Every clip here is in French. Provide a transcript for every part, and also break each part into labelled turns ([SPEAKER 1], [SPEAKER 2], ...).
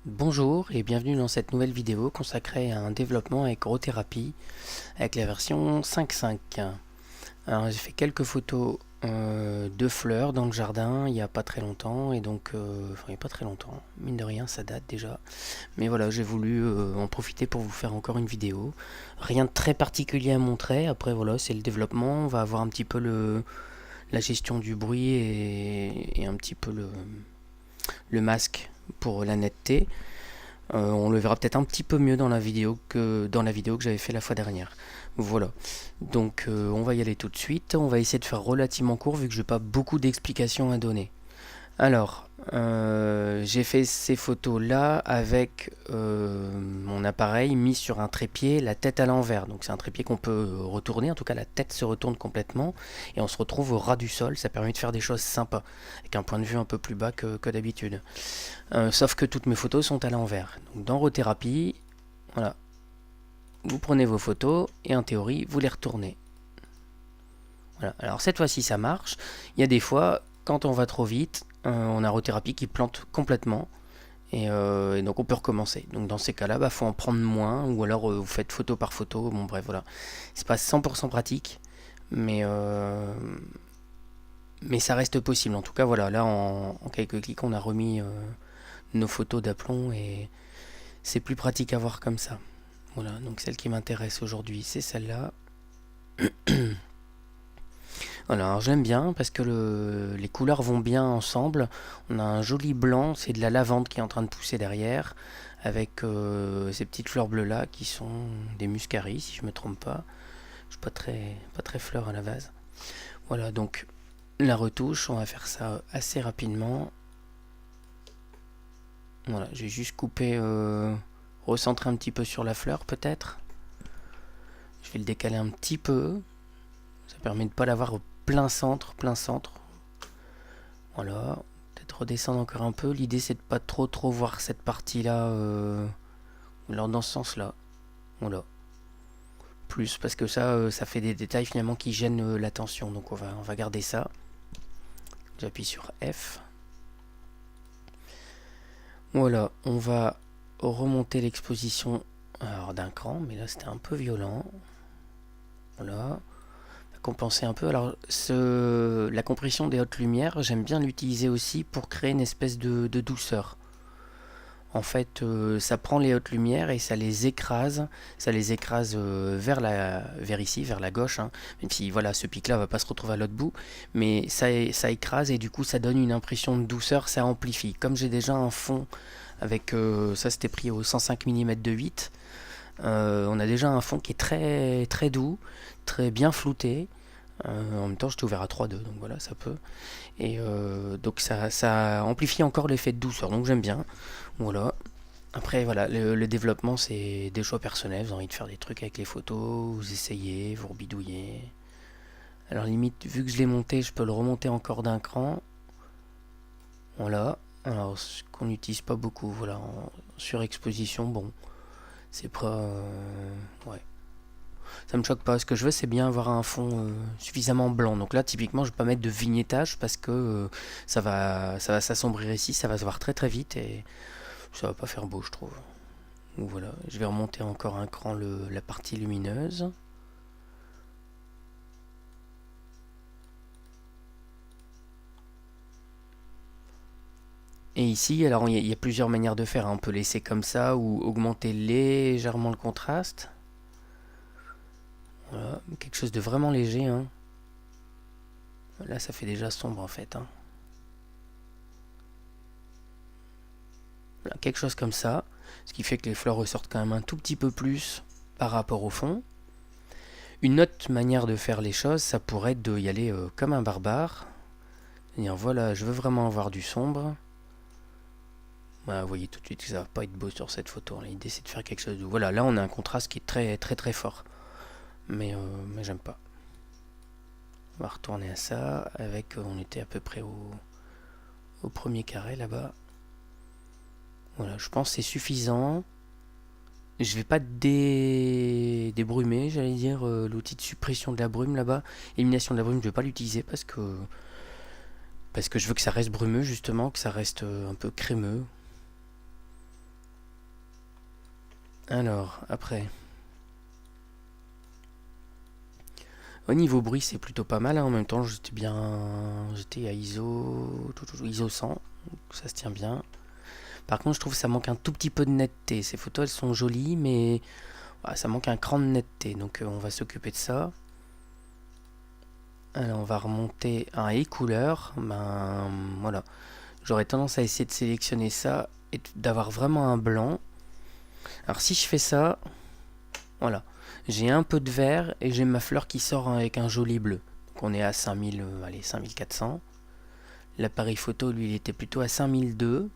[SPEAKER 1] Bonjour et bienvenue dans cette nouvelle vidéo consacrée à un développement avec Growthérapie avec la version 5.5. Alors j'ai fait quelques photos de fleurs dans le jardin il n'y a pas très longtemps et donc, enfin il n'y a pas très longtemps, mine de rien ça date déjà. Mais voilà, j'ai voulu en profiter pour vous faire encore une vidéo. Rien de très particulier à montrer, après voilà c'est le développement, on va avoir un petit peu la gestion du bruit et un petit peu le masque pour la netteté. On le verra peut-être un petit peu mieux dans la vidéo que j'avais fait la fois dernière. Voilà. Donc on va y aller tout de suite. On va essayer de faire relativement court vu que je n'ai pas beaucoup d'explications à donner. Alors, j'ai fait ces photos-là avec mon appareil mis sur un trépied, la tête à l'envers. Donc c'est un trépied qu'on peut retourner, en tout cas la tête se retourne complètement et on se retrouve au ras du sol. Ça permet de faire des choses sympas, avec un point de vue un peu plus bas que d'habitude. Sauf que toutes mes photos sont à l'envers. Donc dans Rothérapie, voilà, vous prenez vos photos et en théorie, vous les retournez. Voilà. Alors cette fois-ci, ça marche. Il y a des fois, quand on va trop vite, on a Rothérapie qui plante complètement. Et donc on peut recommencer. Donc dans ces cas-là, faut en prendre moins. Ou alors vous faites photo par photo. Bon bref, voilà. C'est pas 100% pratique. Mais ça reste possible. En tout cas, voilà. Là, en quelques clics, on a remis nos photos d'aplomb. Et c'est plus pratique à voir comme ça. Voilà, donc celle qui m'intéresse aujourd'hui, c'est celle-là. Voilà, alors j'aime bien parce que les couleurs vont bien ensemble. On a un joli blanc, c'est de la lavande qui est en train de pousser derrière, avec ces petites fleurs bleues là qui sont des muscaries, si je ne me trompe pas. Je suis pas très fleur à la base. Voilà, donc la retouche, on va faire ça assez rapidement. Voilà, j'ai juste coupé, recentré un petit peu sur la fleur peut-être. Je vais le décaler un petit peu. Ça permet de ne pas l'avoir au plein centre, plein centre. Voilà. Peut-être redescendre encore un peu. L'idée c'est de pas trop voir cette partie-là. Alors dans ce sens-là. Voilà. Plus parce que ça fait des détails finalement qui gênent l'attention. Donc on va garder ça. J'appuie sur F. Voilà. On va remonter l'exposition alors d'un cran. Mais là c'était un peu violent. Voilà. Compenser un peu. Alors, la compression des hautes lumières, j'aime bien l'utiliser aussi pour créer une espèce de douceur. En fait, ça prend les hautes lumières et ça les écrase vers ici, vers la gauche. Hein. Même si voilà, ce pic-là va pas se retrouver à l'autre bout, mais ça écrase et du coup ça donne une impression de douceur, ça amplifie. Comme j'ai déjà un fond avec ça, c'était pris au 105 mm de 8. On a déjà un fond qui est très très doux, très bien flouté. En même temps, j'étais ouvert à 3.2, donc voilà, ça peut. Et donc ça amplifie encore l'effet de douceur, donc j'aime bien. Voilà. Après, voilà, le développement, c'est des choix personnels. Vous avez envie de faire des trucs avec les photos, vous essayez, vous rebidouillez. Alors limite, vu que je l'ai monté, je peux le remonter encore d'un cran. Voilà. Alors, ce qu'on n'utilise pas beaucoup, voilà, en surexposition, bon, c'est pas... ouais. Ça me choque pas. Ce que je veux, c'est bien avoir un fond suffisamment blanc. Donc là, typiquement, je vais pas mettre de vignettage parce que ça va s'assombrir ici, ça va se voir très très vite et ça va pas faire beau, je trouve. Donc voilà, je vais remonter encore un cran la partie lumineuse. Et ici, alors il y a plusieurs manières de faire. On peut laisser comme ça ou augmenter légèrement le contraste. Voilà, quelque chose de vraiment léger. Hein. Là, ça fait déjà sombre en fait. Hein. Voilà, quelque chose comme ça. Ce qui fait que les fleurs ressortent quand même un tout petit peu plus par rapport au fond. Une autre manière de faire les choses, ça pourrait être d'y aller comme un barbare. C'est-à-dire, voilà, je veux vraiment avoir du sombre. Voilà, vous voyez tout de suite que ça va pas être beau sur cette photo. L'idée c'est de faire quelque chose de... Voilà, là on a un contraste qui est très très très fort. Mais j'aime pas. On va retourner à ça. Avec, on était à peu près au premier carré là-bas. Voilà, je pense que c'est suffisant. Je vais pas débrumer, j'allais dire, l'outil de suppression de la brume là-bas. Élimination de la brume, je vais pas l'utiliser parce que je veux que ça reste brumeux justement, que ça reste un peu crémeux. Alors, après. Au niveau bruit, c'est plutôt pas mal, hein. En même temps, j'étais à ISO 100, donc ça se tient bien. Par contre, je trouve que ça manque un tout petit peu de netteté. Ces photos, elles sont jolies, mais voilà, ça manque un cran de netteté. Donc, on va s'occuper de ça. Alors, on va remonter un e-couleur. Ben, voilà. J'aurais tendance à essayer de sélectionner ça et d'avoir vraiment un blanc. Alors, si je fais ça, voilà. J'ai un peu de vert et j'ai ma fleur qui sort avec un joli bleu. Donc, on est à 5000, allez, 5400. L'appareil photo, lui, il était plutôt à 5002.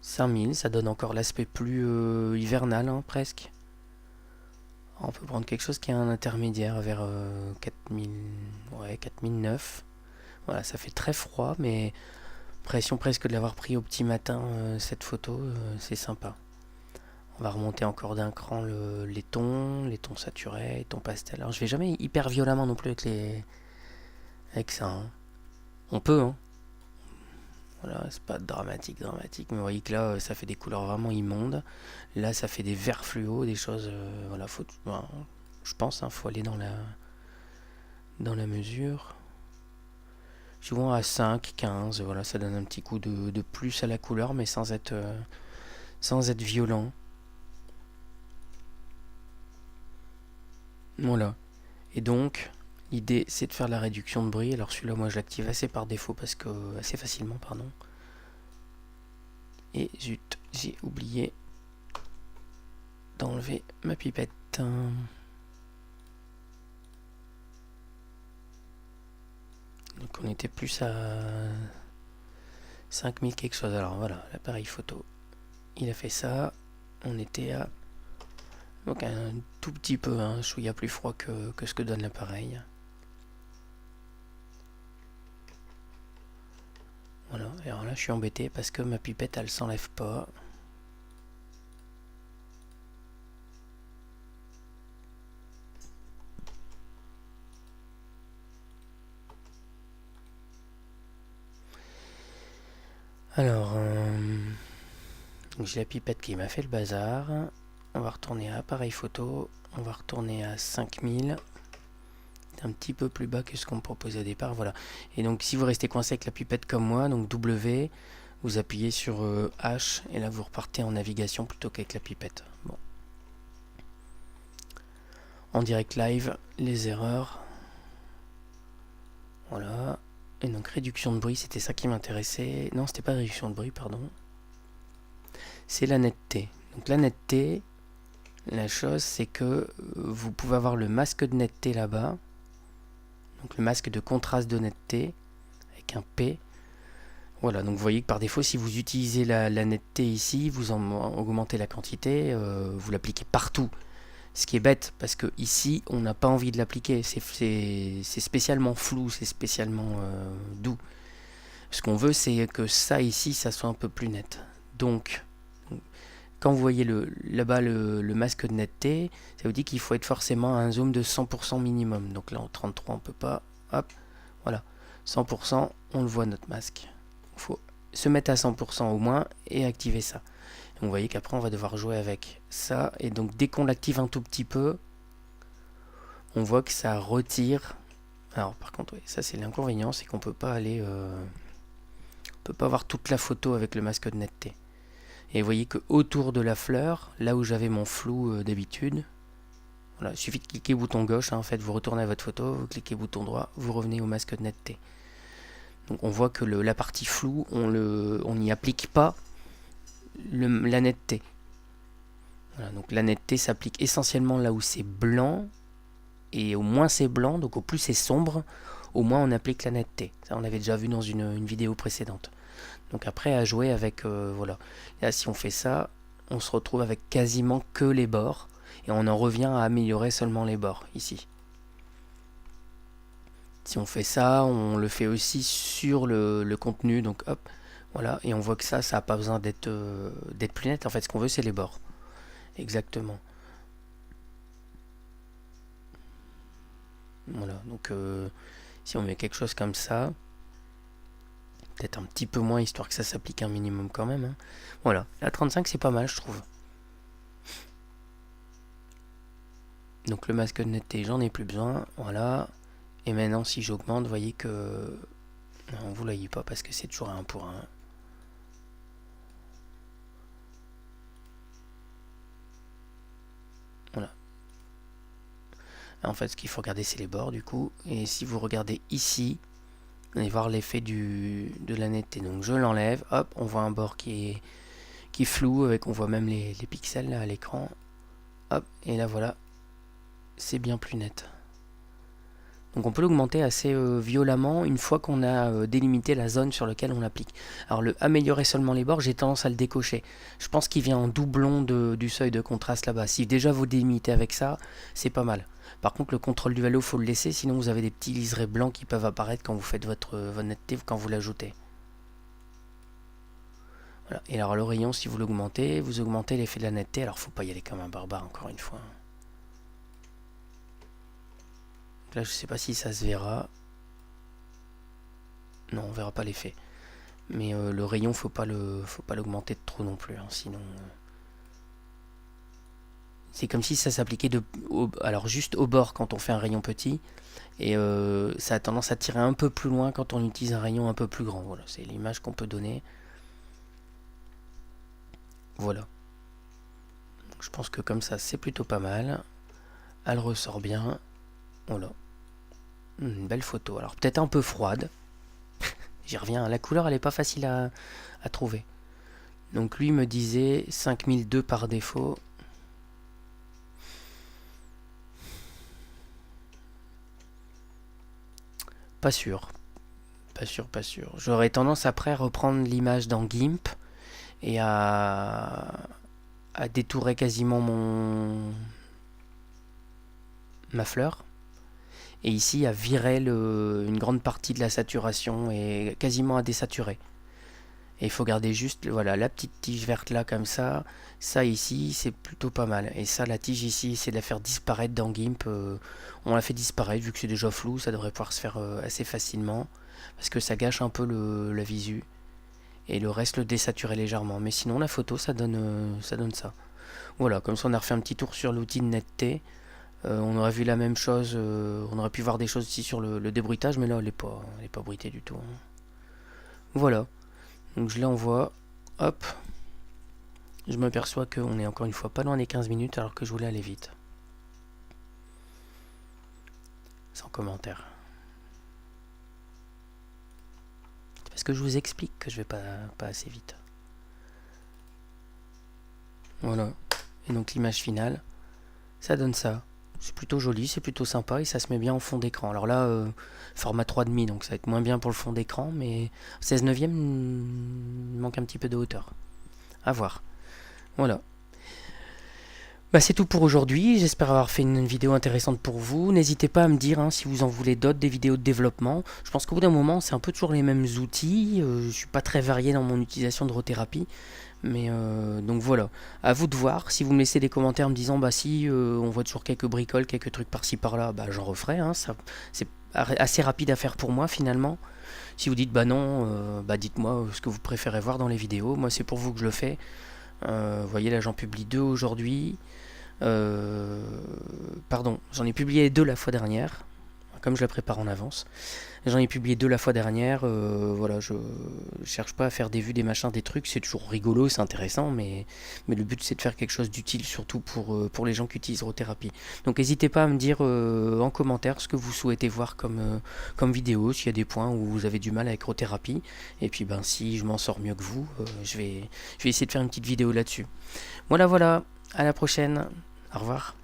[SPEAKER 1] 5000, ça donne encore l'aspect plus hivernal, hein, presque. On peut prendre quelque chose qui est un intermédiaire vers 4000, ouais, 4009. Voilà, ça fait très froid, mais impression presque de l'avoir pris au petit matin, cette photo, c'est sympa. On va remonter encore d'un cran les tons saturés, les tons pastels. Alors je vais jamais hyper violemment non plus avec ça, hein. On peut, hein. Voilà, c'est pas dramatique, mais vous voyez que là, ça fait des couleurs vraiment immondes. Là, ça fait des verts fluo, des choses, voilà, ben, je pense, hein, faut aller dans la mesure. Souvent à 5, 15, voilà, ça donne un petit coup de plus à la couleur, mais sans être violent. Voilà. Et donc, l'idée, c'est de faire la réduction de bruit. Alors celui-là, moi, je l'active assez par défaut, assez facilement, pardon. Et zut, j'ai oublié d'enlever ma pipette. Donc on était plus à 5000 quelque chose. Alors voilà, l'appareil photo, il a fait ça. On était à... Donc un tout petit peu, un chouïa plus froid que ce que donne l'appareil. Voilà, et alors là je suis embêté parce que ma pipette elle s'enlève pas. Alors, donc j'ai la pipette qui m'a fait le bazar. On va retourner à appareil photo. On va retourner à 5000. Un petit peu plus bas que ce qu'on me proposait au départ. Voilà. Et donc si vous restez coincé avec la pipette comme moi, donc W, vous appuyez sur H et là vous repartez en navigation plutôt qu'avec la pipette. Bon. En direct live, les erreurs. Voilà. Et donc réduction de bruit, c'était ça qui m'intéressait. Non, c'était pas réduction de bruit, pardon. C'est la netteté. Donc la netteté, la chose c'est que vous pouvez avoir le masque de netteté là-bas. Donc le masque de contraste de netteté avec un P. Voilà, donc vous voyez que par défaut, si vous utilisez la netteté ici, vous en augmentez la quantité, vous l'appliquez partout. Ce qui est bête, parce que ici, on n'a pas envie de l'appliquer. C'est spécialement flou, c'est spécialement doux. Ce qu'on veut, c'est que ça ici, ça soit un peu plus net. Donc, quand vous voyez là-bas le masque de netteté, ça vous dit qu'il faut être forcément à un zoom de 100% minimum. Donc là, en 33, on peut pas. Hop, voilà. 100%, on le voit notre masque. Il faut se mettre à 100% au moins et activer ça. Donc vous voyez qu'après on va devoir jouer avec ça. Et donc dès qu'on l'active un tout petit peu, on voit que ça retire. Alors par contre, oui, ça c'est l'inconvénient, c'est qu'on peut pas aller... on peut pas avoir toute la photo avec le masque de netteté. Et vous voyez que autour de la fleur, là où j'avais mon flou d'habitude, voilà, il suffit de cliquer bouton gauche, hein, en fait vous retournez à votre photo, vous cliquez bouton droit, vous revenez au masque de netteté. Donc on voit que la partie floue, on n'y applique pas la netteté. Voilà, donc la netteté s'applique essentiellement là où c'est blanc, et au moins c'est blanc, donc au plus c'est sombre, au moins on applique la netteté. Ça on avait déjà vu dans une vidéo précédente. Donc après à jouer avec, voilà. Là si on fait ça, on se retrouve avec quasiment que les bords, et on en revient à améliorer seulement les bords, ici. Si on fait ça, on le fait aussi sur le contenu, donc hop, voilà, et on voit que ça n'a pas besoin d'être plus net. En fait, ce qu'on veut, c'est les bords. Exactement. Voilà, donc si on met quelque chose comme ça, peut-être un petit peu moins, histoire que ça s'applique un minimum quand même. Hein. Voilà, la 35 c'est pas mal je trouve. Donc le masque de netteté, j'en ai plus besoin, voilà. Et maintenant si j'augmente, vous voyez que... Non, vous voyez pas parce que c'est toujours un 1 pour 1. Voilà. En fait, ce qu'il faut regarder, c'est les bords, du coup. Et si vous regardez ici, vous allez voir l'effet de la netteté. Donc, je l'enlève. Hop, on voit un bord qui est flou. On voit même les pixels là, à l'écran. Hop, et là, voilà. C'est bien plus net. Donc on peut l'augmenter assez violemment une fois qu'on a délimité la zone sur laquelle on l'applique. Alors le améliorer seulement les bords, j'ai tendance à le décocher. Je pense qu'il vient en doublon du seuil de contraste là-bas. Si déjà vous délimitez avec ça, c'est pas mal. Par contre le contrôle du halo, faut le laisser, sinon vous avez des petits liserés blancs qui peuvent apparaître quand vous faites votre netteté, quand vous l'ajoutez. Voilà. Et alors le rayon, si vous l'augmentez, vous augmentez l'effet de la netteté. Alors faut pas y aller comme un barbare encore une fois. Là, je sais pas si ça se verra. Non, on verra pas l'effet. Mais le rayon, faut pas l'augmenter de trop non plus. Hein, sinon, c'est comme si ça s'appliquait alors juste au bord quand on fait un rayon petit. Et ça a tendance à tirer un peu plus loin quand on utilise un rayon un peu plus grand. Voilà, c'est l'image qu'on peut donner. Voilà. Donc, je pense que comme ça, c'est plutôt pas mal. Elle ressort bien. Voilà. Une belle photo. Alors peut-être un peu froide. J'y reviens. La couleur, elle est pas facile à trouver. Donc lui me disait 5002 par défaut. Pas sûr. Pas sûr, pas sûr. J'aurais tendance après à reprendre l'image dans GIMP et à détourer quasiment ma fleur. Et ici à virer une grande partie de la saturation et quasiment à désaturer. Et il faut garder juste voilà, la petite tige verte là comme ça. Ça ici c'est plutôt pas mal. Et ça la tige ici c'est de la faire disparaître dans GIMP. On la fait disparaître vu que c'est déjà flou. Ça devrait pouvoir se faire assez facilement. Parce que ça gâche un peu la visu. Et le reste le désaturer légèrement. Mais sinon la photo ça donne ça. Voilà, comme ça on a refait un petit tour sur l'outil de netteté. On aurait vu la même chose, on aurait pu voir des choses ici sur le débruitage, mais là elle n'est pas bruitée du tout. Hein. Voilà, donc je l'envoie, hop, je m'aperçois qu'on est encore une fois pas loin des 15 minutes alors que je voulais aller vite. Sans commentaire. C'est parce que je vous explique que je vais pas assez vite. Voilà, et donc l'image finale, ça donne ça. C'est plutôt joli, c'est plutôt sympa et ça se met bien en fond d'écran. Alors là, format 3,5, donc ça va être moins bien pour le fond d'écran, mais 16 neuvième, il manque un petit peu de hauteur. À voir. Voilà. Bah, c'est tout pour aujourd'hui. J'espère avoir fait une vidéo intéressante pour vous. N'hésitez pas à me dire si vous en voulez d'autres, des vidéos de développement. Je pense qu'au bout d'un moment, c'est un peu toujours les mêmes outils. Je suis pas très varié dans mon utilisation de rotérapi. Mais donc voilà, à vous de voir. Si vous me laissez des commentaires me disant bah si on voit toujours quelques bricoles, quelques trucs par-ci par-là, bah j'en referai. C'est assez rapide à faire pour moi finalement. Si vous dites bah non, bah dites-moi ce que vous préférez voir dans les vidéos. Moi c'est pour vous que je le fais. Vous voyez là j'en publie 2 aujourd'hui. Pardon, j'en ai publié 2 la fois dernière. Comme je la prépare en avance. J'en ai publié 2 la fois dernière. Voilà, je cherche pas à faire des vues, des machins, des trucs. C'est toujours rigolo, c'est intéressant, mais le but c'est de faire quelque chose d'utile, surtout pour les gens qui utilisent rotérapi. Donc n'hésitez pas à me dire en commentaire ce que vous souhaitez voir comme vidéo, s'il y a des points où vous avez du mal avec rotérapi. Et puis ben si je m'en sors mieux que vous, je vais essayer de faire une petite vidéo là-dessus. Voilà, à la prochaine. Au revoir.